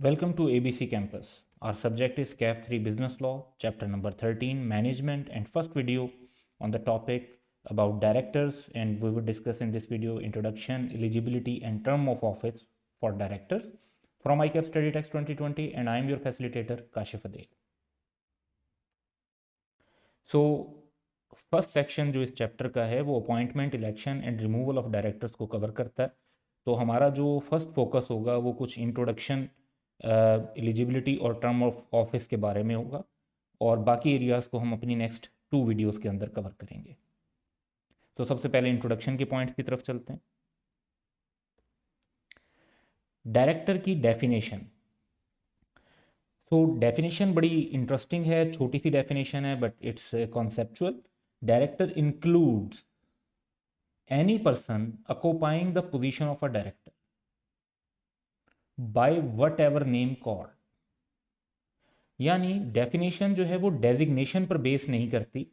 Welcome to ABC Campus. Our subject is CAF 3 Business Law, chapter number 13, Management, and first video on the topic about directors. And we will discuss in this video introduction, eligibility, and term of office for directors from ICAP Study Text 2020. And I am your facilitator, Kashif Adel. So, first section जो इस chapter का है वो appointment, election and removal of directors को cover करता है। तो हमारा जो फर्स्ट फोकस होगा वो कुछ इंट्रोडक्शन, एलिजिबिलिटी और टर्म ऑफ ऑफिस के बारे में होगा, और बाकी एरियाज़ को हम अपनी नेक्स्ट 2 वीडियोस के अंदर कवर करेंगे। तो सबसे पहले इंट्रोडक्शन के पॉइंट्स की तरफ चलते हैं। डायरेक्टर की डेफिनेशन। तो डेफिनेशन बड़ी इंटरेस्टिंग है, छोटी सी डेफिनेशन है but it's conceptual. Director includes any person occupying the position of a director by whatever name called। यानी डेफिनेशन जो है वो डेजिग्नेशन पर बेस नहीं करती,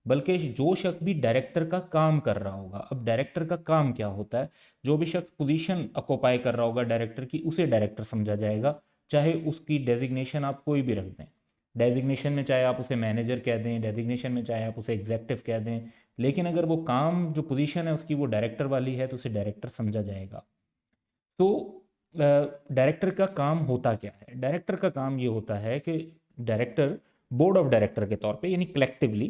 बल्कि जो शख्स भी डायरेक्टर का काम कर रहा होगा। अब डायरेक्टर का काम क्या होता है? जो भी शख्स पोजीशन ऑक्यूपाई कर रहा होगा डायरेक्टर की, उसे डायरेक्टर समझा जाएगा, चाहे उसकी डेजिग्नेशन आप कोई भी रख दें। डेजिग्नेशन में चाहे आप उसे मैनेजर कह दें, डेजिग्नेशन में चाहे आप उसे एग्जेक्टिव कह दें, लेकिन अगर वो काम जो पोजीशन है उसकी वो डायरेक्टर वाली है तो उसे डायरेक्टर समझा जाएगा। तो डायरेक्टर का काम होता क्या है? डायरेक्टर का काम ये होता है कि डायरेक्टर बोर्ड ऑफ डायरेक्टर के तौर पे, यानी कलेक्टिवली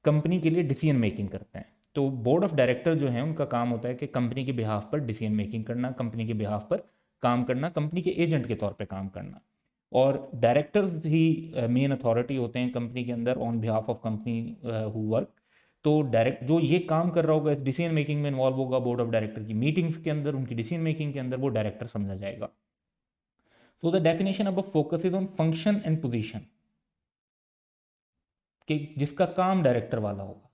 कंपनी के लिए डिसीजन मेकिंग करते हैं। तो बोर्ड ऑफ डायरेक्टर जो है उनका काम होता है कि कंपनी के बिहाफ पर डिसीजन मेकिंग करना, कंपनी के बिहाफ पर काम करना, कंपनी के एजेंट के तौर पे काम करना। और डायरेक्टर्स ही मेन अथॉरिटी होते हैं कंपनी के अंदर on behalf of company who work. तो डायरेक्ट जो ये काम कर रहा होगा, इस डिसीजन मेकिंग में इन्वॉल्व होगा, बोर्ड ऑफ डायरेक्टर की मीटिंग्स के अंदर, उनकी डिसीजन मेकिंग के अंदर, वो डायरेक्टर समझा जाएगा। सो द डेफिनेशन अब focus is on function and position, कि जिसका काम डायरेक्टर वाला होगा,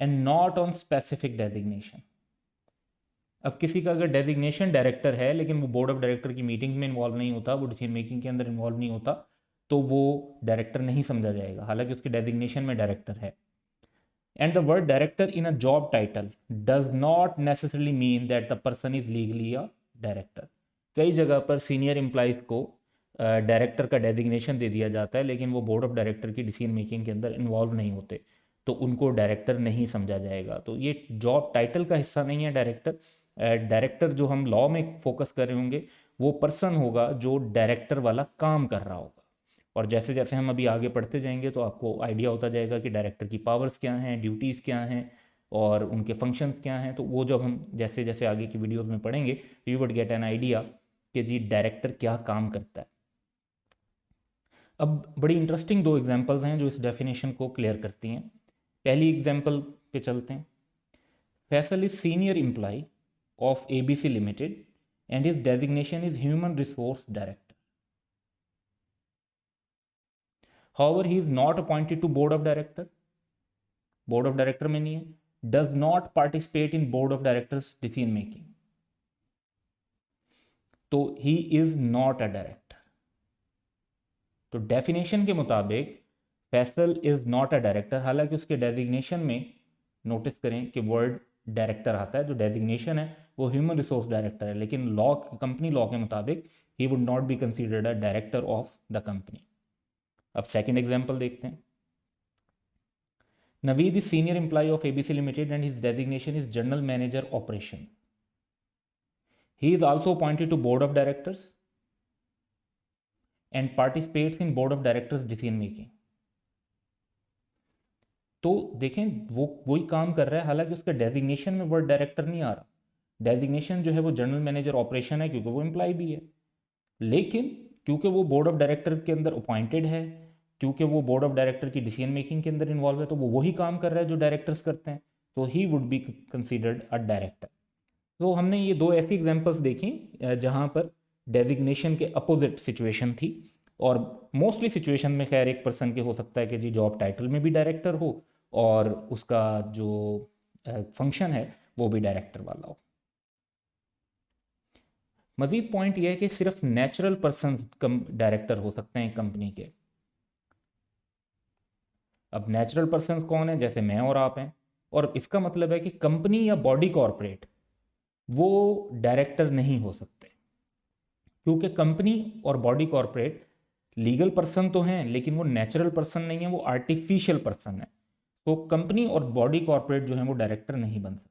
and not on specific designation. अब किसी का अगर डेजिग्नेशन डायरेक्टर है लेकिन वो बोर्ड ऑफ डायरेक्टर की मीटिंग में इन्वॉल्व नहीं होता, वो डिसीजन मेकिंग के अंदर इन्वॉल्व नहीं होता, तो वो डायरेक्टर नहीं समझा जाएगा, हालांकि उसकी डेजिग्नेशन में डायरेक्टर है। And the word director in a job title does not necessarily mean that the person is legally a director। कई जगह पर सीनियर एम्प्लॉइज को डायरेक्टर का डेजिग्नेशन दे दिया जाता है, लेकिन वो बोर्ड ऑफ डायरेक्टर की डिसीजन मेकिंग के अंदर इन्वॉल्व नहीं होते, तो उनको डायरेक्टर नहीं समझा जाएगा। तो ये जॉब टाइटल का हिस्सा नहीं है डायरेक्टर। डायरेक्टर जो हम लॉ में फोकस कर रहे होंगे वो पर्सन होगा जो डायरेक्टर वाला काम कर रहा होगा। और जैसे जैसे हम अभी आगे पढ़ते जाएंगे तो आपको आइडिया होता जाएगा कि डायरेक्टर की पावर्स क्या हैं, ड्यूटीज़ क्या हैं, और उनके फंक्शंस क्या हैं। तो वो जब हम जैसे जैसे आगे की वीडियोस में पढ़ेंगे you would get an idea कि जी डायरेक्टर क्या काम करता है। अब बड़ी इंटरेस्टिंग 2 एग्जांपल्स हैं जो इस डेफिनेशन को क्लियर करती हैं। पहली एग्जांपल पे चलते हैं। Faisal is senior employee of ABC limited and his designation is human resource director. However, he is not appointed to board of director, board of director में नहीं है, does not participate in board of directors decision making, तो he is not a director। तो definition के मुताबिक Faisal is not a director, हालांकि उसके designation में नोटिस करें कि वर्ड डायरेक्टर आता है, जो डेजिग्नेशन है वो ह्यूमन रिसोर्स डायरेक्टर है, लेकिन लॉ, कंपनी लॉ के मुताबिक he would not be considered a director of the company. अब सेकेंड एग्जाम्पल देखते हैं। Naveed is senior employee of ABC Limited and his designation is General Manager Operation. He is also appointed to Board of Directors and participates in Board of Directors decision making। तो देखें वो वही काम कर रहा है, हालांकि उसका डेजिग्नेशन में वर्ड डायरेक्टर नहीं आ रहा। डेजिग्नेशन जो है वो जनरल मैनेजर ऑपरेशन है क्योंकि वो एम्प्लॉय भी है, लेकिन क्योंकि वो बोर्ड ऑफ डायरेक्टर के अंदर अपॉइंटेड है, क्योंकि वो बोर्ड ऑफ डायरेक्टर की डिसीजन मेकिंग के अंदर इन्वॉल्व है, तो वो वही काम कर रहा है जो डायरेक्टर्स करते हैं, तो he would be considered a director. तो हमने ये 2 ऐसी एग्जांपल्स देखी जहाँ पर डेजिग्नेशन के अपोजिट सिचुएशन थी, और मोस्टली सिचुएशन में खैर एक पर्सन के हो सकता है कि जी जॉब टाइटल में भी डायरेक्टर हो और उसका जो फंक्शन है वो भी डायरेक्टर वाला हो। मजीद पॉइंट यह है कि सिर्फ नेचुरल पर्सन डायरेक्टर हो सकते हैं कंपनी के। अब नेचुरल पर्सन कौन है? जैसे मैं और आप हैं, और इसका मतलब है कि कंपनी या बॉडी कॉरपोरेट वो डायरेक्टर नहीं हो सकते, क्योंकि कंपनी और बॉडी कॉर्पोरेट लीगल पर्सन तो हैं लेकिन वो नेचुरल पर्सन नहीं है, वो आर्टिफिशियल पर्सन है। तो कंपनी और बॉडी कॉर्पोरेट जो है वो डायरेक्टर नहीं बन सकते।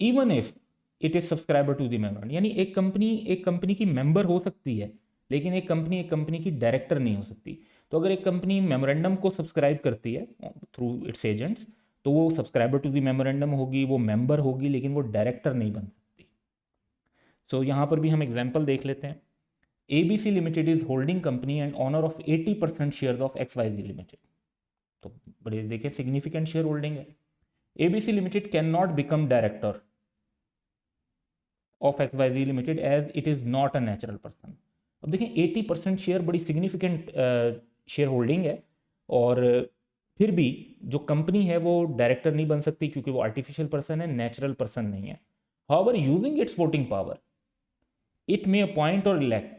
Even if it is subscriber to the memorandum, यानी एक कंपनी की मेंबर हो सकती है लेकिन एक कंपनी की डायरेक्टर नहीं हो सकती। तो अगर एक कंपनी मेमोरेंडम को सब्सक्राइब करती है थ्रू इट्स एजेंट्स, तो वो सब्सक्राइबर टू द मेमोरेंडम होगी, वो मेंबर होगी, लेकिन वो डायरेक्टर नहीं बन सकती। सो यहाँ पर भी हम एग्जाम्पल देख लेते हैं। ABC limited is holding company and owner of 80% share of XYZ limited. तो बड़े देखिए सिग्निफिकेंट शेयर होल्डिंग है। ABC limited cannot become director of XYZ limited as it is not a natural person. अब देखें 80% share बड़ी significant shareholding है, और फिर भी जो कंपनी है वो डायरेक्टर नहीं बन सकती क्योंकि वो आर्टिफिशियल पर्सन है, नेचुरल पर्सन नहीं है। However using its voting power it may appoint or elect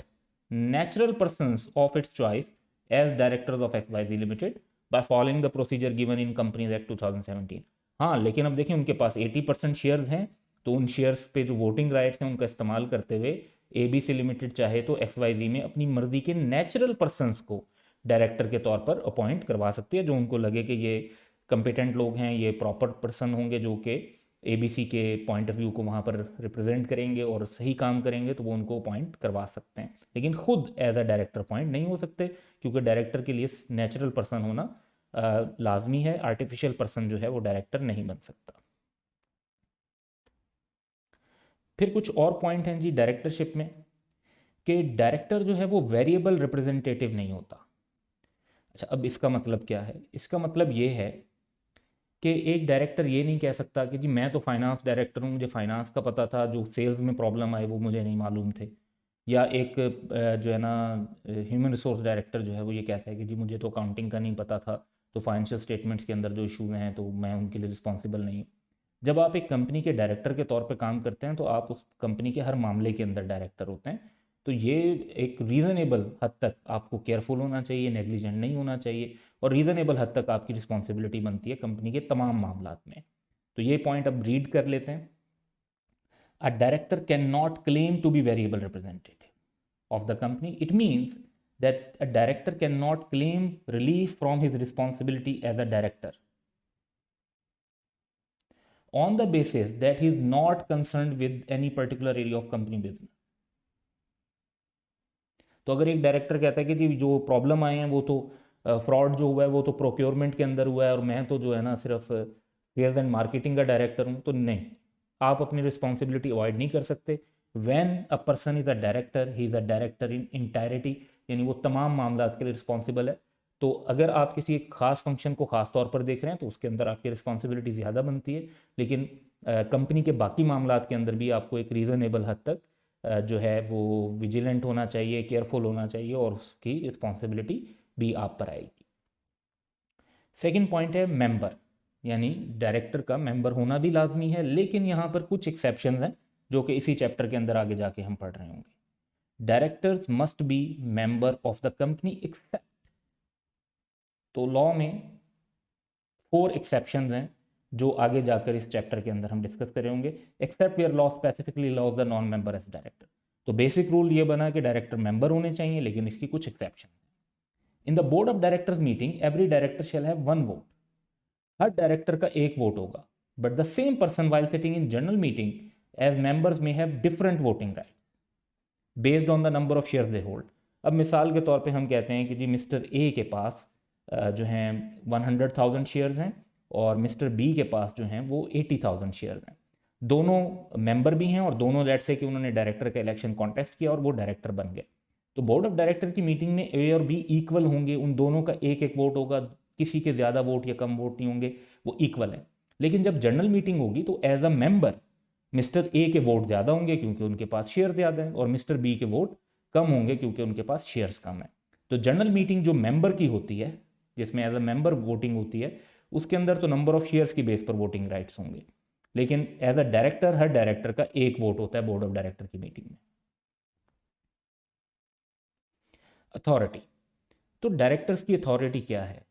natural persons of its choice as directors of XYZ Limited by following the procedure given in Companies Act 2017। हाँ, लेकिन अब देखें उनके पास 80% shares हैं, तो उन शेयर्स पे जो वोटिंग राइट्स हैं उनका इस्तेमाल करते हुए ABC लिमिटेड चाहे तो XYZ में अपनी मर्जी के नेचुरल पर्सनस को डायरेक्टर के तौर पर अपॉइंट करवा सकती है, जो उनको लगे कि ये कंपिटेंट लोग हैं, ये प्रॉपर पर्सन होंगे जो कि ABC के पॉइंट ऑफ व्यू को वहाँ पर रिप्रेजेंट करेंगे और सही काम करेंगे, तो वो उनको अपॉइंट करवा सकते हैं। लेकिन खुद एज अ डायरेक्टर अपॉइंट नहीं हो सकते क्योंकि डायरेक्टर के लिए नेचुरल पर्सन होना लाजमी है, आर्टिफिशियल पर्सन जो है वो डायरेक्टर नहीं बन सकता। फिर कुछ और पॉइंट हैं जी डायरेक्टरशिप में, कि डायरेक्टर जो है वो वेरिएबल रिप्रेजेंटेटिव नहीं होता। अच्छा, अब इसका मतलब क्या है? इसका मतलब ये है कि एक डायरेक्टर ये नहीं कह सकता कि जी मैं तो फाइनेंस डायरेक्टर हूँ, मुझे फाइनेंस का पता था, जो सेल्स में प्रॉब्लम आए वो मुझे नहीं मालूम थे। या एक जो है ना ह्यूमन रिसोर्स डायरेक्टर जो है वो ये कहता है कि जी मुझे तो अकाउंटिंग का नहीं पता था, तो फाइनेंशियल स्टेटमेंट्स के अंदर जो इशूज़ हैं तो मैं उनके लिए रिस्पॉन्सिबल नहीं हूँ। जब आप एक कंपनी के डायरेक्टर के तौर पर काम करते हैं तो आप उस कंपनी के हर मामले के अंदर डायरेक्टर होते हैं। तो ये एक रीज़नेबल हद तक आपको केयरफुल होना चाहिए, नेग्लिजेंट नहीं होना चाहिए, और रीज़नेबल हद तक आपकी रिस्पॉन्सिबिलिटी बनती है कंपनी के तमाम मामलात में। तो ये पॉइंट अब रीड कर लेते हैं। A director cannot claim to be variable representative of the company. It means that a director cannot claim relief from his responsibility as a director on the basis that he is not concerned with any particular area of company business। तो अगर एक director कहता है कि जी जो problem आए हैं वो तो फ्रॉड जो हुआ है वो तो प्रोक्योरमेंट के अंदर हुआ है और मैं तो जो है ना सिर्फ सेल्स एंड मार्केटिंग का डायरेक्टर हूँ, तो नहीं, आप अपनी रिस्पॉन्सिबिलिटी अवॉइड नहीं कर सकते। When a person is a director, he is a director in entirety, यानी वो तमाम मामला के लिए रिस्पॉन्सिबल है। तो अगर आप किसी एक खास फंक्शन को खास तौर पर देख रहे हैं तो उसके अंदर आपकी रिस्पॉन्सिबिलिटी ज़्यादा बनती है, लेकिन कंपनी के बाकी मामला के अंदर भी आपको एक रीज़नेबल हद तक जो है वो विजिलेंट होना चाहिए, केयरफुल होना चाहिए, और उसकी रिस्पॉन्सिबिलिटी भी आप पर आएगी। सेकंड पॉइंट है मेंबर, यानी डायरेक्टर का मेंबर होना भी लाजमी है, लेकिन यहाँ पर कुछ एक्सेप्शंस हैं जो कि इसी चैप्टर के अंदर आगे जाके हम पढ़ रहे होंगे। Directors must be member of the company except, तो लॉ में 4 एक्सेप्शंस हैं जो आगे जाकर इस चैप्टर के अंदर हम डिस्कस कर रहे होंगे। Except where law specifically laws the non member as director. तो बेसिक रूल ये बना कि डायरेक्टर मेंबर होने चाहिए, लेकिन इसकी कुछ exception. In the board of directors meeting every director shall have 1 vote, हर डायरेक्टर का 1 वोट होगा। But the same person while sitting in general meeting as members may have different voting right based on the number of share they hold. अब मिसाल के तौर पे हम कहते हैं कि जी मिस्टर ए के पास जो हैं 100,000 शेयर्स हैं और मिस्टर बी के पास जो हैं वो 80,000 शेयर्स हैं। दोनों मेंबर भी हैं और दोनों लेट्स से कि उन्होंने डायरेक्टर का इलेक्शन कॉन्टेस्ट किया और वो डायरेक्टर बन गए। तो बोर्ड ऑफ डायरेक्टर की मीटिंग में ए और बी इक्वल होंगे, उन दोनों का 1-1 वोट होगा, किसी के ज़्यादा वोट या कम वोट नहीं होंगे, वो इक्वल है। लेकिन जब जनरल मीटिंग होगी तो as a member mister A के वोट ज़्यादा होंगे क्योंकि उनके पास शेयर ज़्यादा हैं, और मिस्टर बी के वोट कम होंगे क्योंकि उनके पास शेयर्स कम है। तो जनरल मीटिंग जो मेंबर की होती है, जिसमें एज अ मेंबर वोटिंग होती है, उसके अंदर तो नंबर ऑफ शेयर्स की बेस पर वोटिंग राइट्स होंगे, लेकिन एज अ डायरेक्टर हर डायरेक्टर का 1 वोट होता है बोर्ड ऑफ डायरेक्टर की मीटिंग में। अथॉरिटी, तो डायरेक्टर्स की अथॉरिटी क्या है?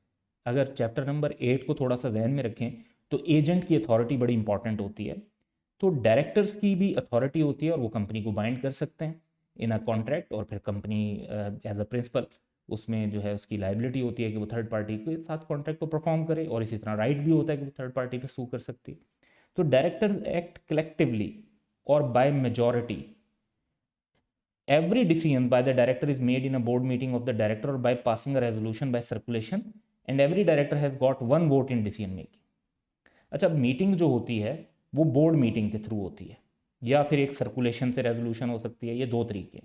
अगर चैप्टर नंबर 8 को थोड़ा सा जहन में रखें तो एजेंट की अथॉरिटी बड़ी इंपॉर्टेंट होती है। तो डायरेक्टर्स की भी अथॉरिटी होती है और वो कंपनी को बाइंड कर सकते हैं इन अ कॉन्ट्रैक्ट, और फिर कंपनी एज अ प्रिंसिपल उसमें जो है उसकी लाइबिलिटी होती है कि वो थर्ड पार्टी के साथ कॉन्ट्रैक्ट को परफॉर्म करे, और इसी तरह राइट भी होता है कि वो थर्ड पार्टी पे सू कर सकती है। तो डायरेक्टर्स एक्ट कलेक्टिवली और by majority. Every decision by the director is made in a board meeting of the director or by passing a resolution by circulation, and every director has got one vote in decision making. अच्छा, meeting जो होती है वो board meeting के through होती है या फिर एक सर्कुलेशन से रेजोल्यूशन हो सकती है, ये दो तरीके।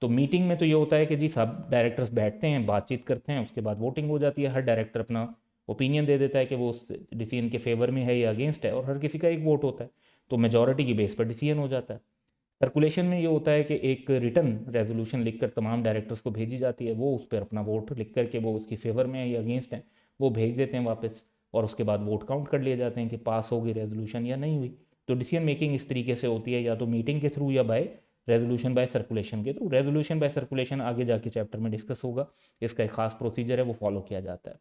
तो मीटिंग में तो ये होता है कि जी सब डायरेक्टर्स बैठते हैं, बातचीत करते हैं, उसके बाद वोटिंग हो जाती है, हर डायरेक्टर अपना ओपिनियन दे देता है कि वो उस डिसीजन के फेवर में है या अगेंस्ट है, और हर किसी का एक वोट होता है, तो मेजॉरिटी की बेस पर डिसीजन हो जाता है। सर्कुलेशन में ये होता है कि एक रिटर्न रेजोल्यूशन लिखकर तमाम डायरेक्टर्स को भेजी जाती है, वो उस पर अपना वोट लिख करके वो उसकी फेवर में है या अगेंस्ट है वो भेज देते हैं वापस, और उसके बाद वोट काउंट कर लिए जाते हैं कि पास हो गई रेजोल्यूशन या नहीं हुई। तो डिसीजन मेकिंग इस तरीके से होती है, या तो मीटिंग के थ्रू या बाय रेजोल्यूशन बाय सर्कुलेशन के थ्रू। रेजोल्यूशन बाय सर्कुलेशन आगे जाके चैप्टर में डिस्कस होगा, इसका एक खास प्रोसीजर है, वो फॉलो किया जाता है।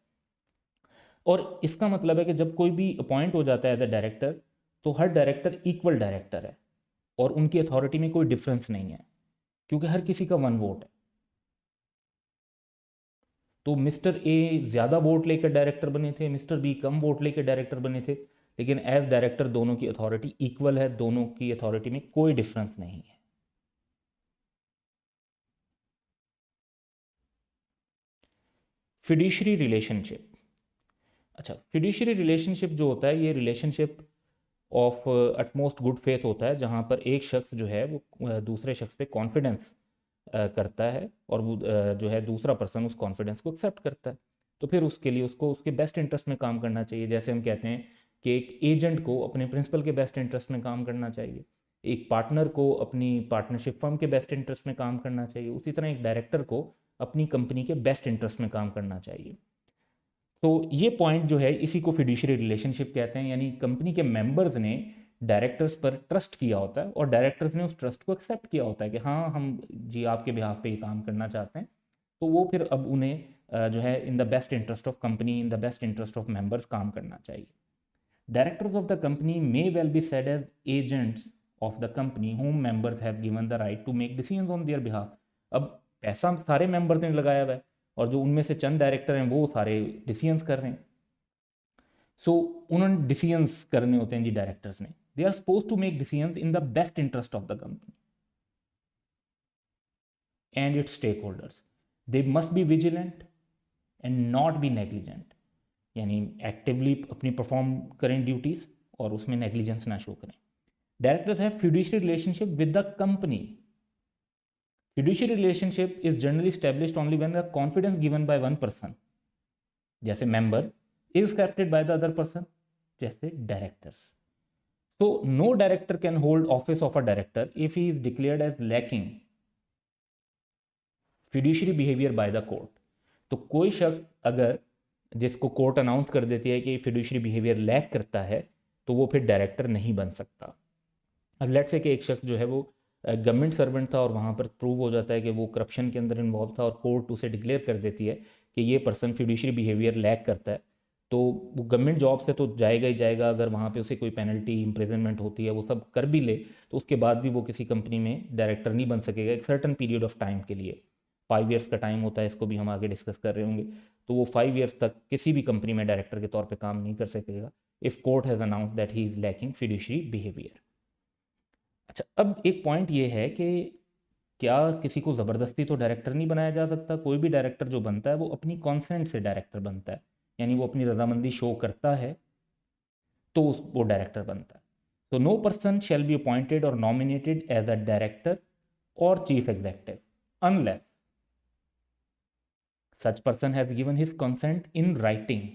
और इसका मतलब है कि जब कोई भी अपॉइंट हो जाता है एज अ डायरेक्टर, तो हर डायरेक्टर इक्वल डायरेक्टर है और उनकी अथॉरिटी में कोई डिफरेंस नहीं है, क्योंकि हर किसी का वन वोट है। तो मिस्टर ए ज़्यादा वोट लेकर डायरेक्टर बने थे, मिस्टर बी कम वोट लेकर डायरेक्टर बने थे, लेकिन एज डायरेक्टर दोनों की अथॉरिटी इक्वल है, दोनों की अथॉरिटी में कोई डिफरेंस नहीं है। Fiduciary relationship. अच्छा, फिड्यूशरी रिलेशनशिप जो होता है ये relationship of utmost good faith होता है, जहाँ पर एक शख्स जो है वो दूसरे शख्स पे कॉन्फिडेंस करता है, और वो जो है दूसरा पर्सन उस कॉन्फिडेंस को एक्सेप्ट करता है। तो फिर उसके लिए उसको उसके बेस्ट इंटरेस्ट में काम करना चाहिए। जैसे हम कहते हैं कि एक एजेंट को अपने प्रिंसिपल के बेस्ट इंटरेस्ट में काम करना चाहिए, एक पार्टनर को अपनी पार्टनरशिप फर्म के बेस्ट इंटरेस्ट में काम करना चाहिए, उसी तरह एक डायरेक्टर को अपनी कंपनी के बेस्ट इंटरेस्ट में काम करना चाहिए। तो ये पॉइंट जो है इसी को फिड्यूशियरी रिलेशनशिप कहते हैं, यानी कंपनी के मेंबर्स ने डायरेक्टर्स पर ट्रस्ट किया होता है और डायरेक्टर्स ने उस ट्रस्ट को एक्सेप्ट किया होता है कि हाँ हम जी आपके बिहाफ पे ये काम करना चाहते हैं। तो वो फिर अब उन्हें जो है in the best interest of company, in the best interest of members काम करना चाहिए। Directors of the company may well be said as agents of the company whom members have given the right to make decisions on their behalf। अब पैसा सारे members ने लगाया हुआ है और जो उनमें से चंद डायरेक्टर हैं वो सारे डिसीजंस कर रहे हैं। सो उन्होंने डिसीजंस करने होते हैं जी डायरेक्टर्स ने। They are suppose to make decisions in the best interest of the company and its stakeholders. They must be vigilant and not be negligent, यानी एक्टिवली अपनी परफॉर्म करें ड्यूटीज और उसमें नेग्लिजेंस ना शो करें। Directors have fiduciary relationship with the company. Fiduciary relationship is generally established only when the confidence given by one person, जैसे member, is accepted by the other person, जैसे directors. So no director can hold office of a director if he is declared as lacking fiduciary behavior by the court। तो कोई शख्स अगर जिसको court announce कर देती है कि फिड्यूशियरी बिहेवियर लैक करता है तो वो फिर डायरेक्टर नहीं बन सकता। अब लेट्स से कि एक शख्स जो है वो गवर्नमेंट सर्वेंट था और वहाँ पर प्रूव हो जाता है कि वो करप्शन के अंदर इन्वॉल्व था और कोर्ट उसे डिक्लेयर कर देती है कि ये पर्सन फिड्यूशियरी बिहेवियर लैक करता है, तो वो गवर्नमेंट जॉब से तो जाएगा ही जाएगा। अगर वहाँ पे उसे कोई पेनल्टी इम्प्रिजनमेंट होती है वो सब कर भी ले तो उसके बाद भी वो किसी कंपनी में डायरेक्टर नहीं बन सकेगा एक सर्टन पीरियड ऑफ टाइम के लिए। 5 ईयर्स का टाइम होता है, इसको भी हम आगे डिस्कस कर रहे होंगे। तो वो 5 ईयर्स तक किसी भी कंपनी में डायरेक्टर के तौर पर काम नहीं कर सकेगा if court has announce that he is lacking fiduciary behaviour. अच्छा, अब एक पॉइंट ये है कि क्या किसी को ज़बरदस्ती तो डायरेक्टर नहीं बनाया जा सकता। कोई भी डायरेक्टर जो बनता है वो अपनी कॉन्सेंट से डायरेक्टर बनता है, यानी वो अपनी रजामंदी शो करता है तो वो डायरेक्टर बनता है। तो no person shall be appointed और नॉमिनेटेड एज अ डायरेक्टर और chief executive unless such person has given his consent in writing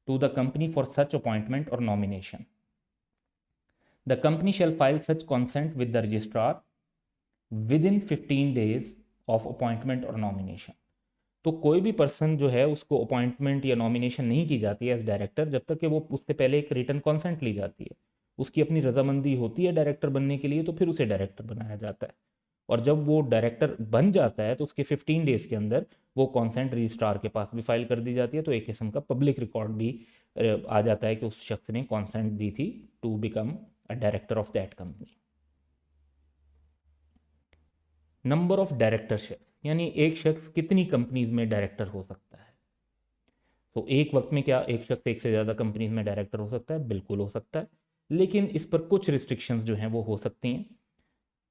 to the company for such appointment और nomination. The company shall file such consent with the registrar within 15 days of appointment or nomination। तो कोई भी person जो है उसको appointment या nomination नहीं की जाती है एज डायरेक्टर जब तक कि वो उससे पहले एक रिटन कॉन्सेंट ली जाती है, उसकी अपनी रजामंदी होती है डायरेक्टर बनने के लिए, तो फिर उसे डायरेक्टर बनाया जाता है। और जब वो डायरेक्टर बन जाता है तो उसके 15 डेज के अंदर वो कॉन्सेंट रजिस्ट्रार के पास भी फाइल कर दी जाती है। तो एक किस्म का पब्लिक रिकॉर्ड भी आ जाता है कि उस शख्स ने कॉन्सेंट दी थी to become a director of that company. Number of directorship, यानी एक शख्स कितनी कंपनीज में डायरेक्टर हो सकता है। तो एक वक्त में क्या एक शख्स एक से ज़्यादा कंपनीज में डायरेक्टर हो सकता है? बिल्कुल हो सकता है, लेकिन इस पर कुछ रिस्ट्रिक्शंस जो हैं वो हो सकती हैं।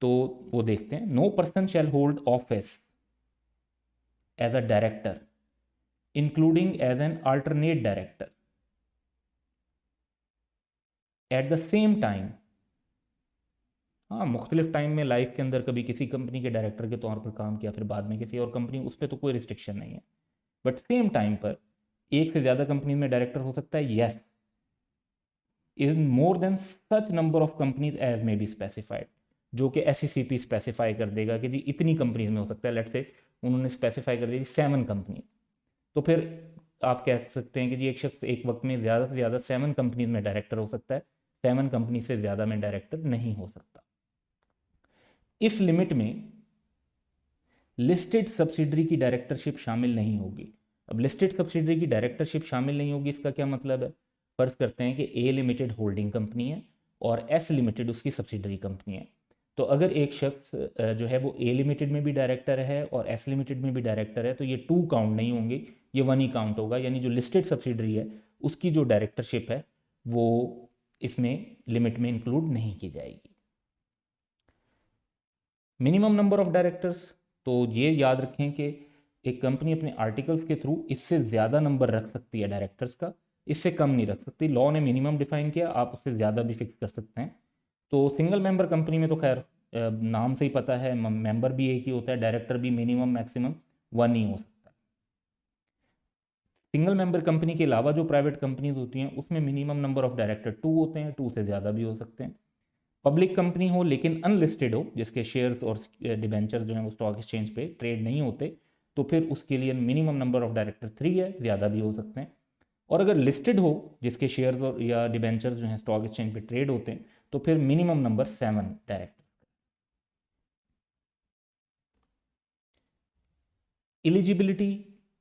तो वो देखते हैं। No person shall hold office as a director including as an alternate director at the same time. हाँ, मुख्तलिफ टाइम में लाइफ के अंदर कभी किसी कंपनी के डायरेक्टर के तौर पर काम किया, फिर बाद में किसी और कंपनी, उस पर तो कोई रिस्ट्रिक्शन नहीं है। बट सेम टाइम पर एक से ज़्यादा कंपनी में डायरेक्टर हो सकता है, yes, is more than such number of companies as may be specified, जो कि SECP स्पेसिफाई कर देगा कि जी इतनी कंपनीज में हो सकता है। लेट्स से उन्होंने स्पेसिफाई कर दिया 7 कंपनी, तो फिर आप कह सकते हैं कि जी एक शख्स एक वक्त में ज़्यादा से ज़्यादा 7 कंपनीज में डायरेक्टर हो सकता है, 7 कंपनी से ज़्यादा में डायरेक्टर नहीं हो सकता। इस लिमिट में लिस्टेड सब्सिडरी की डायरेक्टरशिप शामिल नहीं होगी। अब लिस्टेड सब्सिडरी की डायरेक्टरशिप शामिल नहीं होगी, इसका क्या मतलब है? फर्ज करते हैं कि A लिमिटेड होल्डिंग कंपनी है और S लिमिटेड उसकी सब्सिडरी कंपनी है। तो अगर एक शख्स जो है वो A लिमिटेड में भी डायरेक्टर है और S लिमिटेड में भी डायरेक्टर है, तो ये 2 काउंट नहीं होंगे, ये 1 ही काउंट होगा। यानी जो लिस्टेड सब्सिडरी है उसकी जो डायरेक्टरशिप है वो इसमें लिमिट में इंक्लूड नहीं की जाएगी। मिनिमम नंबर ऑफ डायरेक्टर्स, तो ये याद रखें कि एक कंपनी अपने आर्टिकल्स के थ्रू इससे ज़्यादा नंबर रख सकती है डायरेक्टर्स का, इससे कम नहीं रख सकती। लॉ ने मिनिमम डिफाइन किया, आप उससे ज़्यादा भी फिक्स कर सकते हैं। तो सिंगल मेंबर कंपनी में तो खैर नाम से ही पता है, मेंबर भी एक ही होता है, डायरेक्टर भी मिनिमम मैक्सिमम 1 ही हो सकता है। सिंगल मेंबर कंपनी के अलावा जो प्राइवेट कंपनीज होती हैं उसमें मिनिमम नंबर ऑफ डायरेक्टर 2 होते हैं, 2 से ज़्यादा भी हो सकते हैं। पब्लिक कंपनी हो लेकिन अनलिस्टेड हो, जिसके शेयर्स और डिबेंचर जो हैं वो स्टॉक एक्सचेंज पे ट्रेड नहीं होते, तो फिर उसके लिए मिनिमम नंबर ऑफ डायरेक्टर 3 है, ज़्यादा भी हो सकते हैं। और अगर लिस्टेड हो जिसके शेयर्स और या डिबेंचर जो हैं स्टॉक एक्सचेंज पे ट्रेड होते हैं, तो फिर मिनिमम नंबर 7 डायरेक्टर। एलिजिबिलिटी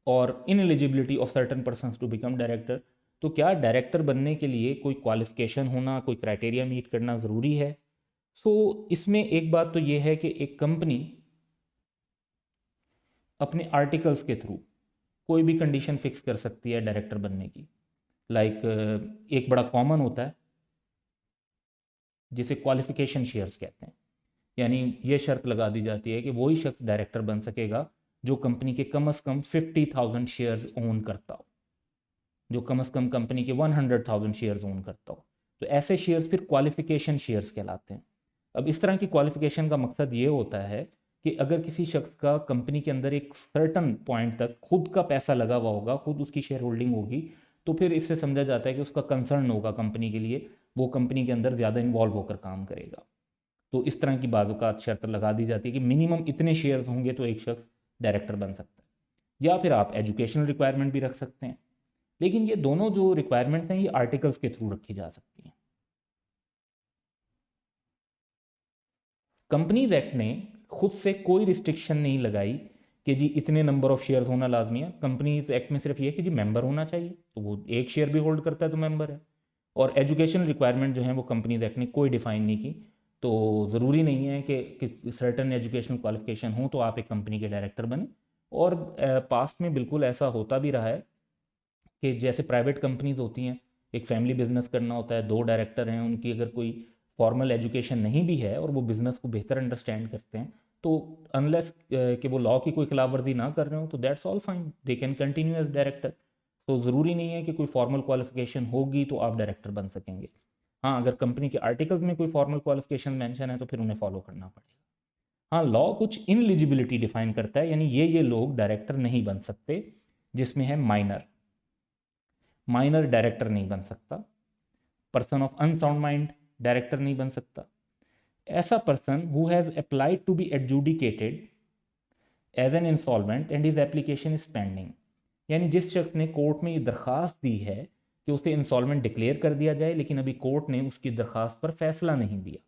और ineligibility of certain person to become director, तो क्या डायरेक्टर बनने के लिए कोई क्वालिफिकेशन होना, कोई क्राइटेरिया मीट करना ज़रूरी है? इसमें एक बात तो ये है कि एक कंपनी अपने आर्टिकल्स के थ्रू कोई भी कंडीशन फिक्स कर सकती है डायरेक्टर बनने की। लाइक एक बड़ा कॉमन होता है जिसे क्वालिफिकेशन शेयर्स कहते हैं। यानी ये शर्त लगा दी जाती है कि वही शख्स डायरेक्टर बन सकेगा जो कंपनी के कम से कम 50,000 शेयर्स ओन करता हो, जो कम से कम कंपनी के 100,000 शेयर्स ओन करता हो। तो ऐसे शेयर्स फिर क्वालिफिकेशन शेयर्स कहलाते हैं। अब इस तरह की क्वालिफिकेशन का मकसद ये होता है कि अगर किसी शख्स का कंपनी के अंदर एक सर्टन पॉइंट तक खुद का पैसा लगा हुआ होगा, खुद उसकी शेयर होल्डिंग होगी, तो फिर इससे समझा जाता है कि उसका कंसर्न होगा कंपनी के लिए, वो कंपनी के अंदर ज़्यादा इन्वॉल्व होकर काम करेगा। तो इस तरह की बाज़ात शर्त लगा दी जाती है कि मिनिमम इतने शेयर्स होंगे तो एक शख्स डायरेक्टर बन सकता है। या फिर आप एजुकेशनल रिक्वायरमेंट भी रख सकते हैं, लेकिन ये दोनों जो रिक्वायरमेंट्स हैं ये आर्टिकल्स के थ्रू रखी जा सकती हैं। कंपनीज एक्ट ने खुद से कोई रिस्ट्रिक्शन नहीं लगाई कि जी इतने नंबर ऑफ शेयर होना लाजमी है। कंपनीज एक्ट में सिर्फ ये कि जी मेंबर होना चाहिए, तो वो एक शेयर भी होल्ड करता है तो मेंबर है। और एजुकेशन रिक्वायरमेंट जो है वो कंपनीज एक्ट ने कोई डिफाइन नहीं की। तो ज़रूरी नहीं है कि सर्टन एजुकेशनल क्वालिफिकेशन हो तो आप एक कंपनी के डायरेक्टर बने। और पास्ट में बिल्कुल ऐसा होता भी रहा है कि जैसे प्राइवेट कंपनीज होती हैं, एक फैमिली बिजनेस करना होता है, 2 डायरेक्टर हैं, उनकी अगर कोई फॉर्मल एजुकेशन नहीं भी है और वो बिज़नेस को बेहतर अंडरस्टैंड करते हैं, तो अनलेस कि वो लॉ की कोई खिलाफ वर्जी ना कर रहे हो तो that's all fine, they can continue as director. तो ज़रूरी नहीं है कि कोई फॉर्मल क्वालिफिकेशन होगी तो आप डायरेक्टर बन सकेंगे। हाँ, अगर कंपनी के आर्टिकल्स में कोई फॉर्मल क्वालिफिकेशन मेंशन है तो फिर उन्हें फॉलो करना पड़ेगा। हाँ, लॉ कुछ इनएलिजिबिलिटी डिफाइन करता है, यानी ये लोग डायरेक्टर नहीं बन सकते, जिसमें है माइनर। माइनर डायरेक्टर नहीं बन सकता। Person of unsound mind director नहीं बन सकता। ऐसा person who has applied to be adjudicated as an insolvent and his application is pending, यानी जिस शख्स ने कोर्ट में ये दरख्वास्त दी है कि उसे इंसॉल्वेंट डिक्लेयर कर दिया जाए, लेकिन अभी कोर्ट ने उसकी दरख्वास्त पर फैसला नहीं दिया,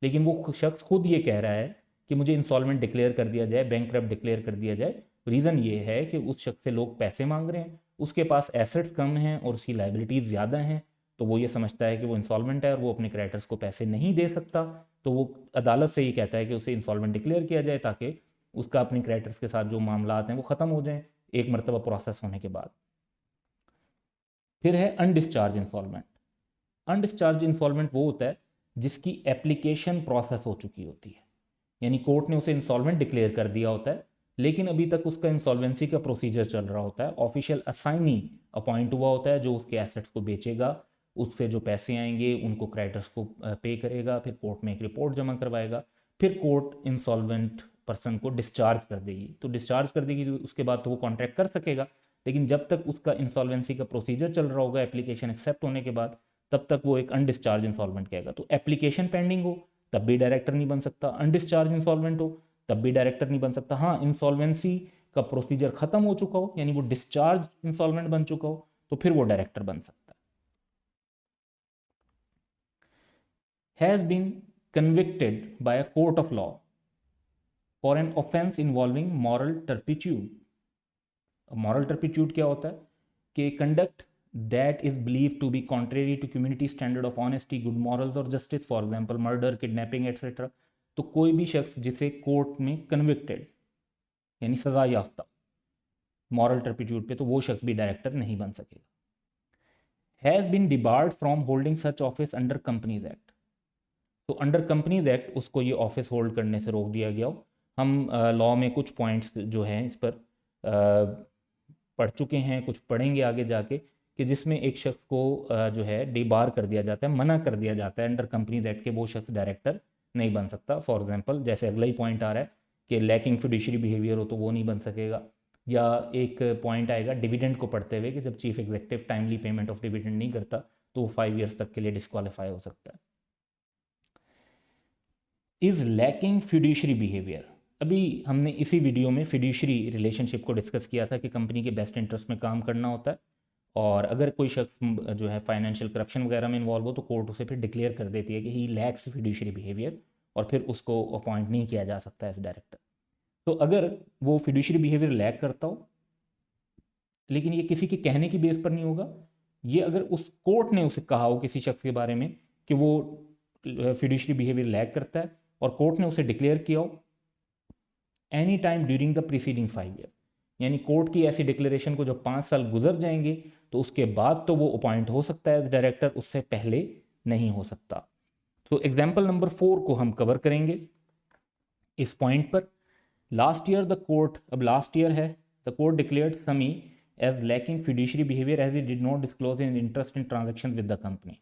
लेकिन वो शख्स खुद ये कह रहा है कि मुझे इंसॉल्वेंट डिक्लेयर कर दिया जाए, बैंकरप्ट डिक्लेयर कर दिया जाए। रीज़न ये है कि उस शख्स से लोग पैसे मांग रहे हैं, उसके पास एसेट्स कम हैं और उसकी लाइबिलिटीज़ ज़्यादा हैं, तो वो ये समझता है कि वो इंसॉल्वेंट है और वो अपने क्रेडिटर्स को पैसे नहीं दे सकता, तो वो अदालत से ये कहता है कि उसे इंसॉल्वेंट डिक्लेयर किया जाए ताकि उसका अपने क्रेडिटर्स के साथ जो मामला हैं वो ख़त्म हो जाएं एक मरतबा प्रोसेस होने के बाद। फिर है अनडिस्चार्ज इंसॉल्वेंट। अनडिस्चार्ज इंसॉल्वेंट वो होता है जिसकी एप्लीकेशन प्रोसेस हो चुकी होती है, यानी कोर्ट ने उसे इंसॉल्वेंट डिक्लेयर कर दिया होता है, लेकिन अभी तक उसका इंसॉल्वेंसी का प्रोसीजर चल रहा होता है। ऑफिशियल असाइनी अपॉइंट हुआ होता है जो उसके एसेट्स को बेचेगा, उससे जो पैसे आएंगे उनको क्रेडिटर्स को पे करेगा, फिर कोर्ट में एक रिपोर्ट जमा करवाएगा, फिर कोर्ट इंसॉल्वेंट पर्सन को डिस्चार्ज कर देगी। तो डिस्चार्ज कर देगी तो उसके बाद तो वो कॉन्ट्रैक्ट कर सकेगा, लेकिन जब तक उसका इंसॉल्वेंसी का प्रोसीजर चल रहा होगा एप्लीकेशन एक्सेप्ट होने के बाद, तब तक वो एक अनडिस्चार्ज इंसॉल्वेंट कहेगा। तो एप्लीकेशन पेंडिंग हो तब भी डायरेक्टर नहीं बन सकता, अनडिस्चार्ज इंसॉल्वेंट हो तब भी डायरेक्टर नहीं बन सकता। हाँ, इंसॉल्वेंसी का प्रोसीजर खत्म हो चुका हो, यानी वो डिस्चार्ज इंसॉल्वेंट बन चुका हो, तो फिर वो डायरेक्टर बन सकता है। Has been convicted by a court of law for an offence involving moral turpitude. Moral turpitude क्या होता है कि conduct that is believe to be contrary to community standard of honesty, good morals और justice, for example murder, kidnapping etcetera. तो कोई भी शख्स जिसे कोर्ट में कन्विक्टेड यानी सजा याफ्ता मॉरल टर्पिट्यूड पे, तो वो शख्स भी डायरेक्टर नहीं बन सकेगा। Has been debarred from holding such office under companies act. तो अंडर कंपनीज एक्ट उसको ये ऑफिस होल्ड करने से रोक दिया गया हो। हम लॉ में कुछ पॉइंट्स जो हैं इस पर पढ़ चुके हैं, कुछ पढ़ेंगे आगे जाके, कि जिसमें एक शख्स को जो है डिबार कर दिया जाता है, मना कर दिया जाता है अंडर कंपनीज एक्ट के वो शख्स डायरेक्टर नहीं बन सकता। फॉर एग्जांपल जैसे अगला ही पॉइंट आ रहा है कि लैकिंग फिड्यूशरी बिहेवियर हो तो वो नहीं बन सकेगा, या एक पॉइंट आएगा डिविडेंड को पढ़ते हुए कि जब chief executive timely payment of dividend नहीं करता तो वो 5 ईयर्स तक के लिए डिस्क्वालीफाई हो सकता है। इज लैकिंग फिड्यूशरी बिहेवियर, अभी हमने इसी वीडियो में फिड्यूशरी रिलेशनशिप को डिस्कस किया था कि कंपनी के बेस्ट इंटरेस्ट में काम करना होता है, और अगर कोई शख्स जो है फाइनेंशियल करप्शन वगैरह में इन्वॉल्व हो तो कोर्ट उसे फिर डिक्लेयर कर देती है कि ही लैक्स फिड्यूशरी बिहेवियर, और फिर उसको अपॉइंट नहीं किया जा सकता एज डायरेक्टर। तो अगर वो फिड्यूशरी बिहेवियर लैक करता हो, लेकिन ये किसी के कहने की बेस पर नहीं होगा, ये अगर उस कोर्ट ने उसे कहा हो किसी शख्स के बारे में कि वो फिड्यूशरी बिहेवियर लैक करता है और कोर्ट ने उसे डिक्लेयर किया हो any time during the preceding 5 year, यानी कोर्ट की ऐसी डिक्लेरेशन को जब 5 साल गुजर जाएंगे तो उसके बाद तो वो अपॉइंट हो सकता है एज डायरेक्टर, उससे पहले नहीं हो सकता। तो एग्जाम्पल नंबर 4 को हम कवर करेंगे इस पॉइंट पर। लास्ट ईयर द कोर्ट, अब लास्ट ईयर है, the court declared Sami as lacking fiduciary behaviour as he did not disclose in interest in transaction with the company.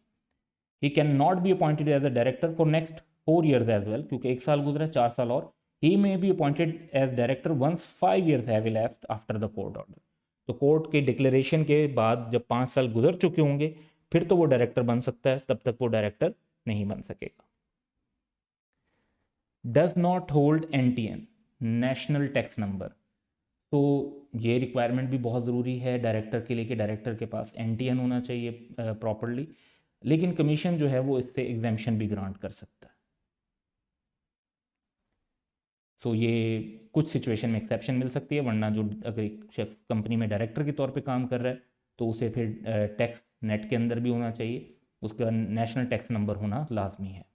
He can not be appointed as a director for next 4 years as well, क्योंकि 1 साल गुजरा है, 4 साल और। He may be appointed as director once 5 years have elapsed after the court order. तो court के declaration के बाद जब 5 साल गुजर चुके होंगे फिर तो वो डायरेक्टर बन सकता है, तब तक वो डायरेक्टर नहीं बन सकेगा। Does not hold NTN, national tax number. तो ये रिक्वायरमेंट भी बहुत ज़रूरी है डायरेक्टर के लिए कि डायरेक्टर के पास NTN होना चाहिए प्रॉपरली, लेकिन कमीशन जो है वो इससे एग्जाम्पशन भी ग्रांट कर सकता है। सो ये कुछ सिचुएशन में एक्सेप्शन मिल सकती है, वरना जो अगर एक शख्स कंपनी में डायरेक्टर के तौर पे काम कर रहा है तो उसे फिर टैक्स नेट के अंदर भी होना चाहिए, उसका नेशनल टैक्स नंबर होना लाजमी है।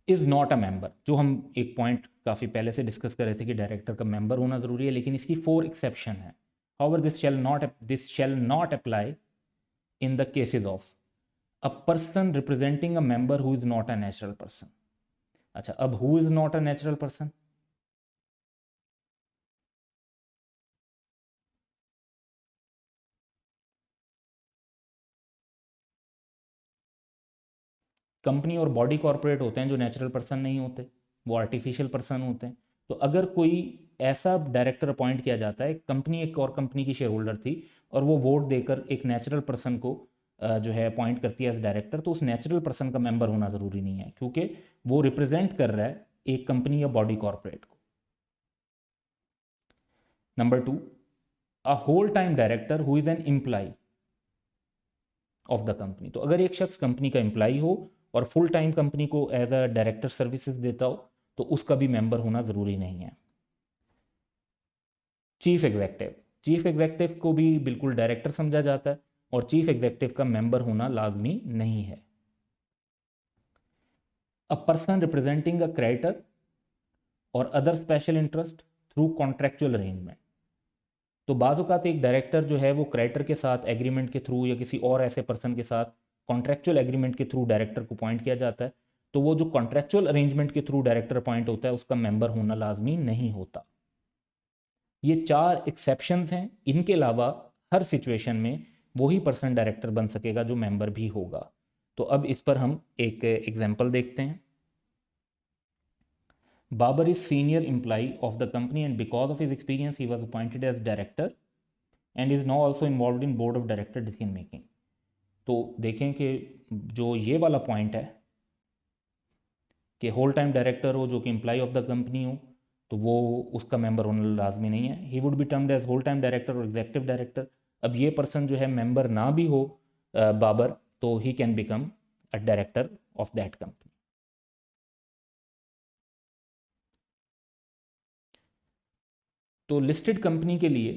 इज़ नॉट अ मेंबर, जो हम एक पॉइंट काफ़ी पहले से डिस्कस कर रहे थे कि डायरेक्टर का मेंबर होना ज़रूरी है, लेकिन इसकी 4 एक्सेप्शन है। However this shall not apply in the cases of a person representing a member who is not a natural person. अच्छा, अब who is not a natural person, company और बॉडी कॉरपोरेट होते हैं जो नेचुरल पर्सन नहीं होते, वो artificial person होते हैं। तो अगर कोई ऐसा डायरेक्टर अपॉइंट किया जाता है, कंपनी एक और कंपनी की शेयर होल्डर थी और वो वोट देकर एक नेचुरल पर्सन को जो है अपॉइंट करती है एज डायरेक्टर, तो उस नेचुरल पर्सन का मेंबर होना ज़रूरी नहीं है, क्योंकि वो रिप्रेजेंट कर रहा है एक कंपनी या बॉडी कॉरपोरेट को। Number 2, a whole time director who is an employee of the company. तो अगर एक शख्स कंपनी का एम्प्लॉय हो और फुल टाइम कंपनी को एज अ डायरेक्टर सर्विसेज देता हो तो उसका भी मेंबर होना ज़रूरी नहीं है। चीफ एग्जेक्टिव को भी बिल्कुल डायरेक्टर समझा जाता है और चीफ एग्जेक्टिव का मेंबर होना लाजमी नहीं है। A person representing a creditor और other special interest through contractual arrangement. तो बाज़ औक़ात एक डायरेक्टर जो है वो क्रेडिटर के साथ एग्रीमेंट के थ्रू या किसी और ऐसे पर्सन के साथ कॉन्ट्रेक्चुअल एग्रीमेंट के थ्रू डायरेक्टर को अपॉइंट किया जाता है। तो वो जो कॉन्ट्रेक्चुअल अरेंजमेंट के थ्रू डायरेक्टर अपॉइंट होता है उसका मेंबर होना लाजमी नहीं होता। ये 4 एक्सेप्शंस हैं, इनके अलावा हर सिचुएशन में वही पर्सन डायरेक्टर बन सकेगा जो मेंबर भी होगा। तो अब इस पर हम एक एग्जांपल देखते हैं। Babar is senior employee of the company and because of his experience he was appointed as director and is now also involve in board of director decision making. तो देखें कि जो ये वाला पॉइंट है कि होल टाइम डायरेक्टर हो जो कि एम्प्लॉय ऑफ द कंपनी हो, तो वो उसका मेंबर होना लाजमी नहीं है। He would be termed as whole time director और एग्जेक्टिव डायरेक्टर। अब ये पर्सन जो है मेंबर ना भी हो बाबर, तो he can become a director of that company. तो लिस्टेड कंपनी के लिए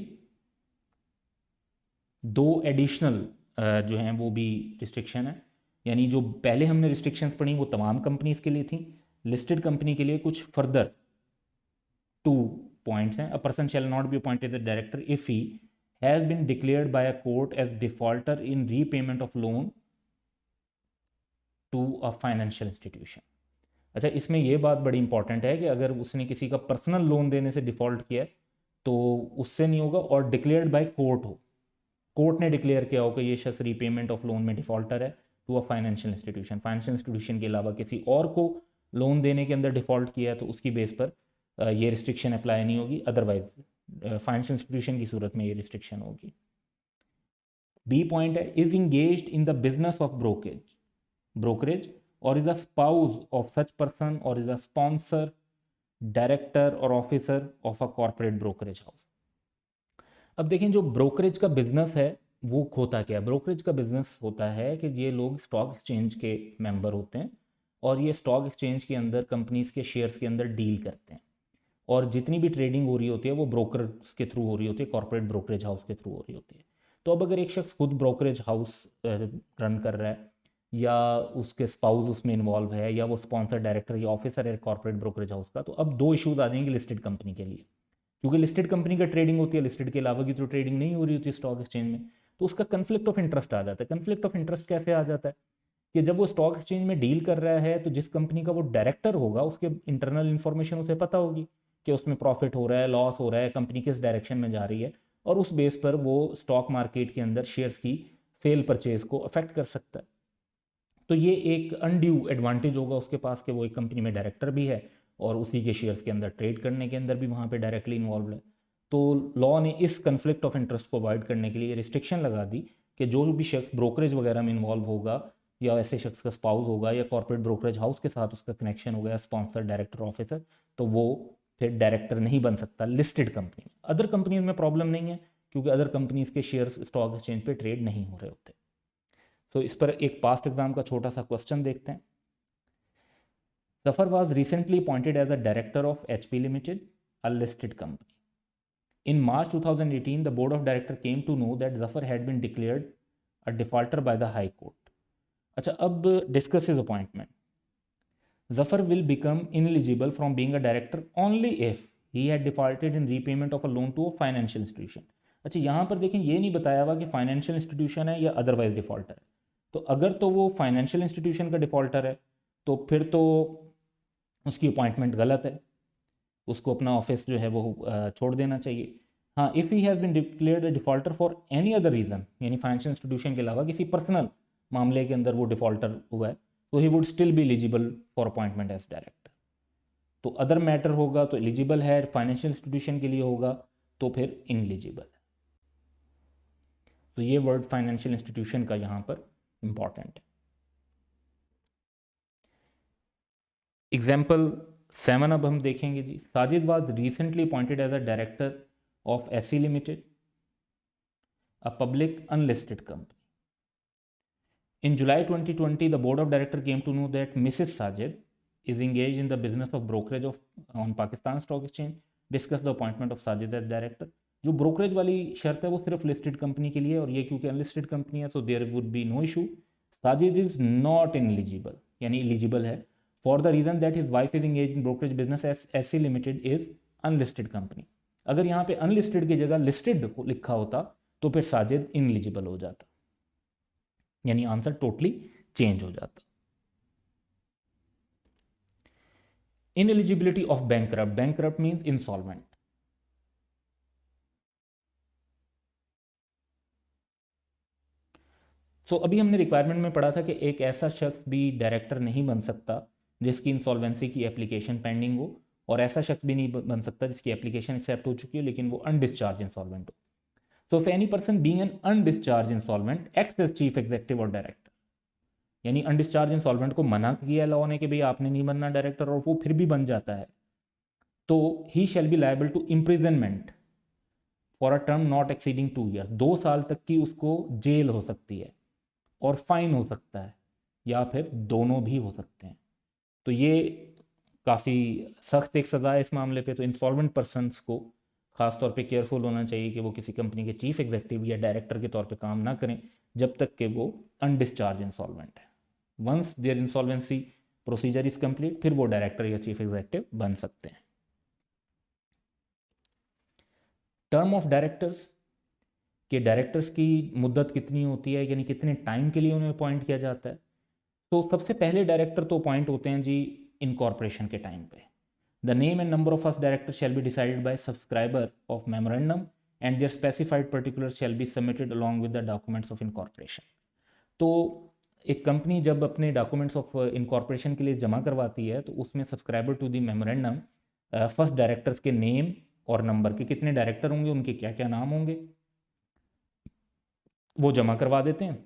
2 एडिशनल जो हैं वो भी रिस्ट्रिक्शन है। यानी जो पहले हमने रिस्ट्रिक्शंस पढ़ी वो तमाम कंपनीज के लिए थी, लिस्टेड कंपनी के लिए कुछ फर्दर 2 पॉइंट्स हैं। A person shall not be appointed as director if he has been declared by a court as defaulter in repayment of loan to a financial institution. अच्छा, इसमें यह बात बड़ी इंपॉर्टेंट है कि अगर उसने किसी का पर्सनल लोन देने से डिफॉल्ट किया है तो उससे नहीं होगा, और डिक्लेयर्ड बाय कोर्ट हो, कोर्ट ने डिक्लेयर किया हो कि ये शख्स रीपेमेंट ऑफ लोन में डिफॉल्टर है to a financial institution, financial institution के अलावा किसी और को लोन देने के अंदर डिफॉल्ट किया है, तो उसकी बेस पर ये रिस्ट्रिक्शन अप्लाई नहीं होगी। अदरवाइज फाइनेंशियल इंस्टीट्यूशन की सूरत में ये रिस्ट्रिक्शन होगी। बी पॉइंट है, is engaged in the business of brokerage और is a spouse of such person और इज अ स्पॉन्सर, डायरेक्टर और officer of a corporate brokerage house. अब देखें, जो ब्रोकरेज का बिजनेस है वो होता क्या है। ब्रोकरेज का बिजनेस होता है कि ये लोग स्टॉक एक्सचेंज के मेंबर होते हैं और ये स्टॉक एक्सचेंज के अंदर कंपनीज के शेयर्स के अंदर डील करते हैं, और जितनी भी ट्रेडिंग हो रही होती है वो ब्रोकर के थ्रू हो रही होती है, कॉर्पोरेट ब्रोकरेज हाउस के थ्रू हो रही होती है। तो अब अगर एक शख्स खुद ब्रोकरेज हाउस रन कर रहा है, या उसके स्पाउस उसमें इन्वॉल्व है, या वो स्पॉन्सर, डायरेक्टर या ऑफिसर है कॉर्पोरेट ब्रोकरेज हाउस का, तो अब 2 इशूज आ जाएंगे लिस्टेड कंपनी के लिए। क्योंकि लिस्टेड कंपनी का ट्रेडिंग होती है, लिस्टेड के अलावा की तो ट्रेडिंग नहीं हो रही होती स्टॉक एक्सचेंज में, तो उसका कन्फ्लिक्ट ऑफ इंटरेस्ट आ जाता है। कन्फ्लिक्ट ऑफ इंटरेस्ट कैसे आ जाता है कि जब वो स्टॉक एक्सचेंज में डील कर रहा है तो जिस कंपनी का वो डायरेक्टर होगा उसके इंटरनल इन्फॉर्मेशन उसे पता होगी कि उसमें प्रॉफिट हो रहा है, लॉस हो रहा है, कंपनी किस डायरेक्शन में जा रही है, और उस बेस पर वो स्टॉक मार्केट के अंदर शेयर्स की सेल परचेज को अफेक्ट कर सकता है। तो ये एक अनड्यू एडवांटेज होगा उसके पास कि वो एक कंपनी में डायरेक्टर भी है और उसी के शेयर्स के अंदर ट्रेड करने के अंदर भी वहाँ पे डायरेक्टली इन्वॉल्व है। तो लॉ ने इस कन्फ्लिक्ट ऑफ इंटरेस्ट को अवॉइड करने के लिए रिस्ट्रिक्शन लगा दी कि जो भी शख्स ब्रोकरेज वगैरह में इन्वॉल्व होगा, या ऐसे शख्स का स्पाउस होगा, या कॉर्पोरेट ब्रोकरेज हाउस के साथ उसका कनेक्शन हो गया, स्पॉन्सर, डायरेक्टर, ऑफिसर, तो वो फिर डायरेक्टर नहीं बन सकता लिस्टेड कंपनी में। अदर कंपनीज में प्रॉब्लम नहीं है क्योंकि अदर कंपनीज के शेयर्स स्टॉक एक्सचेंज पे ट्रेड नहीं हो रहे होते। तो इस पर एक पास्ट एग्जाम का छोटा सा क्वेश्चन देखते हैं। Zafar was recently appointed as a director of HP Limited, a listed company. In March 2018, the board of directors came to know that Zafar had been declared a defaulter by the High Court. अच्छा, अब discuss his appointment. Zafar will become ineligible from being a director only if he had defaulted in repayment of a loan to a financial institution. अच्छा, यहाँ पर देखें ये नहीं बताया हुआ कि फाइनेंशियल इंस्टीट्यूशन है या अदरवाइज डिफॉल्टर है। तो अगर तो वो फाइनेंशियल इंस्टीट्यूशन का डिफॉल्टर है तो फिर तो उसकी अपॉइंटमेंट गलत है, उसको अपना ऑफिस जो है वो छोड़ देना चाहिए। हाँ, if he has been declared a defaulter for any other reason, यानी फाइनेंशियल इंस्टीट्यूशन के अलावा किसी पर्सनल मामले के अंदर वो डिफॉल्टर हुआ है, तो he would still be eligible for appointment as director. तो अदर मैटर होगा तो एलिजिबल है, फाइनेंशियल इंस्टीट्यूशन के लिए होगा तो फिर इनएलिजिबल है। तो ये वर्ड फाइनेंशियल इंस्टीट्यूशन का यहाँ पर इंपॉर्टेंट है। एग्जाम्पल 7 अब हम देखेंगे जी। Sajid was recently appointed as a director of SC limited, a public unlisted company. In July 2020, the board of directors came to know that Mrs. Sajid is engaged in the business of brokerage of on Pakistan Stock Exchange. Discuss the appointment of Sajid as director. जो brokerage वाली शर्त है वो सिर्फ listed company के लिए, और ये क्योंकि अनलिस्टेड कंपनी है तो there would be no issue. Sajid is not ineligible, यानी एलिजिबल है, for the reason that his wife is engage in brokerage business S limited is unlisted company. अगर यहाँ पे अनलिस्टेड की जगह लिस्टेड लिखा होता तो फिर साजिद इनएलिजिबल हो जाता, यानी आंसर टोटली चेंज हो जाता. Ineligibility of bankrupt. Bankrupt means insolvent. तो अभी हमने रिक्वायरमेंट में पढ़ा था कि एक ऐसा शख्स भी डायरेक्टर नहीं बन सकता जिसकी इंसॉल्वेंसी की एप्लीकेशन पेंडिंग हो, और ऐसा शख्स भी नहीं बन सकता जिसकी एप्लीकेशन एक्सेप्ट हो चुकी है लेकिन वो अनडिस्चार्ज इंसॉल्वेंट हो. तो if any person being an undischarge insolvent acts as chief executive और डायरेक्टर, यानी अनडिस्चार्ज इंसॉल्वेंट को मना किया लॉ ने कि भाई आपने नहीं बनना डायरेक्टर, और वो फिर भी बन जाता है, तो he shall be liable to imprisonment for a term not exceeding 2 years. 2 साल तक की उसको जेल हो सकती है और फाइन हो सकता है, या फिर दोनों भी हो सकते हैं. तो ये काफ़ी सख्त एक सज़ा है इस मामले पे. तो इंसॉल्वेंट पर्सनस को ख़ास तौर पे केयरफुल होना चाहिए कि वो किसी कंपनी के चीफ एग्जीक्यूटिव या डायरेक्टर के तौर पे काम ना करें जब तक कि वो अनडिस्चार्ज इंसॉल्वेंट है. Once their insolvency procedure is complete, फिर वो डायरेक्टर या चीफ एग्जीक्यूटिव बन सकते हैं. टर्म ऑफ डायरेक्टर्स, कि डायरेक्टर्स की मुद्दत कितनी होती है, यानी कितने टाइम के लिए उन्हें अपॉइंट किया जाता है. तो सबसे पहले डायरेक्टर तो अपॉइंट होते हैं जी इनकॉर्पोरेशन के टाइम पे. The name and number of first director shall be decided by subscriber of memorandum and their specified particular shall be submitted along with the documents of incorporation. तो एक company जब अपने documents of incorporation के लिए जमा करवाती है तो उसमें subscriber to the memorandum first directors के नेम और नंबर के कितने डायरेक्टर होंगे, उनके क्या क्या नाम होंगे, वो जमा करवा देते हैं.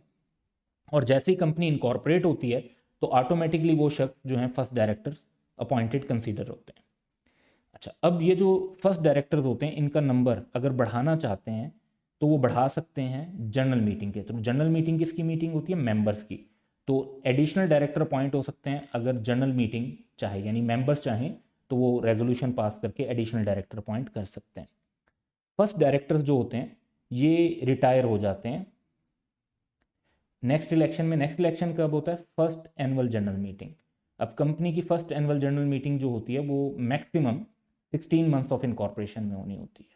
और जैसे ही कंपनी इनकॉर्पोरेट होती है तो ऑटोमेटिकली वो शख्स जो हैं फर्स्ट डायरेक्टर अपॉइंटेड कंसीडर होते हैं. अच्छा, अब ये जो फर्स्ट डायरेक्टर्स होते हैं इनका नंबर अगर बढ़ाना चाहते हैं तो वो बढ़ा सकते हैं जनरल मीटिंग के थ्रू. जनरल मीटिंग किसकी मीटिंग होती है? मेंबर्स की. तो एडिशनल डायरेक्टर अपॉइंट हो सकते हैं अगर जनरल मीटिंग चाहे, यानी मेंबर्स चाहें तो वो रेजोल्यूशन पास करके एडिशनल डायरेक्टर अपॉइंट कर सकते हैं. फर्स्ट डायरेक्टर्स जो होते हैं ये रिटायर हो जाते हैं नेक्स्ट इलेक्शन में. नेक्स्ट इलेक्शन कब होता है? First annual general meeting. अब कंपनी की फर्स्ट एनुअल जनरल मीटिंग जो होती है वो मैक्सिमम 16 मंथ्स ऑफ इनकॉर्पोरेशन में होनी होती है.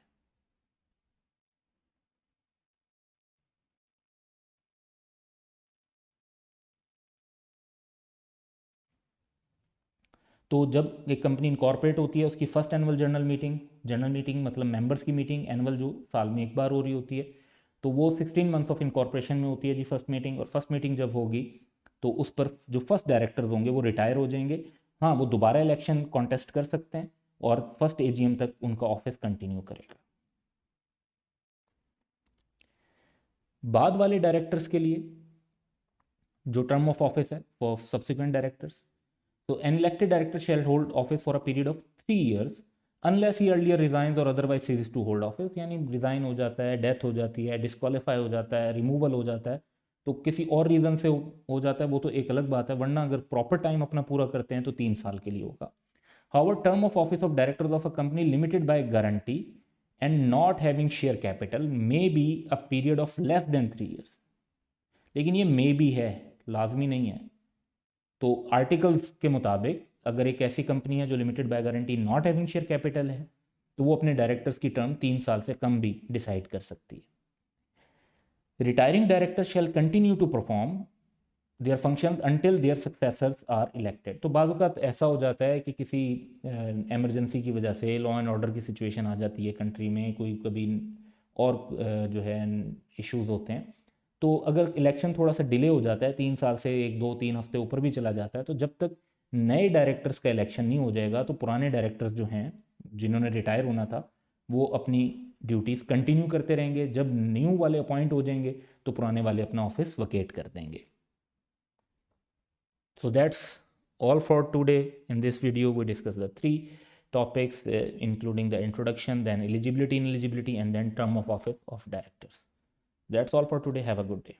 तो जब एक कंपनी इनकॉर्पोरेट होती है उसकी फर्स्ट एनुअल जनरल मीटिंग मतलब मेंबर्स की मीटिंग एनुअल जो साल में एक बार हो रही होती है, तो वो 16 मंथ्स ऑफ इनकॉर्पोरेशन में होती है जी फर्स्ट मीटिंग. और फर्स्ट मीटिंग जब होगी तो उस पर जो फर्स्ट डायरेक्टर्स होंगे वो रिटायर हो जाएंगे. हाँ, वो दोबारा इलेक्शन कॉन्टेस्ट कर सकते हैं और फर्स्ट एजीएम तक उनका ऑफिस कंटिन्यू करेगा. बाद वाले डायरेक्टर्स के लिए जो टर्म ऑफ ऑफिस है फॉर सब्सिक्वेंट डायरेक्टर्स, तो an elected director shall hold office for a period of 3 years unless he earlier resigns और otherwise cease to hold office. यानी रिजाइन हो जाता है, डेथ हो जाती है, डिस्क्वालीफाई हो जाता है, रिमूवल हो जाता है, तो किसी और रीज़न से हो जाता है वो तो एक अलग बात है, वरना अगर प्रॉपर टाइम अपना पूरा करते हैं तो 3 साल के लिए होगा. However term of office of directors of a company limited by guarantee and not having share capital may be a period of less than 3 years. लेकिन ये मे बी है, लाजमी नहीं है. तो आर्टिकल्स के मुताबिक अगर एक ऐसी कंपनी है जो limited by guarantee not having share capital है तो वो अपने डायरेक्टर्स की टर्म 3 साल से कम भी डिसाइड कर सकती है. Retiring director shall continue to perform their functions until their successors are elected. तो बाज़ औक़ात ऐसा हो जाता है कि किसी एमरजेंसी की वजह से लॉ एंड ऑर्डर की सिचुएशन आ जाती है कंट्री में, कोई कभी और जो है इश्यूज होते हैं, तो अगर इलेक्शन थोड़ा सा डिले हो जाता है 3 साल से 1-2-3 हफ्ते ऊपर भी चला जाता है, तो जब तक नए डायरेक्टर्स का इलेक्शन नहीं हो जाएगा तो पुराने डायरेक्टर्स जो हैं जिन्होंने रिटायर होना था वो अपनी ड्यूटीज़ कंटिन्यू करते रहेंगे. जब न्यू वाले अपॉइंट हो जाएंगे तो पुराने वाले अपना ऑफिस वकेट कर देंगे. So that's all for today. In this video we discussed the 3 topics including the introduction, then eligibility, ineligibility, and then term of office of directors. That's all for today. Have a good day.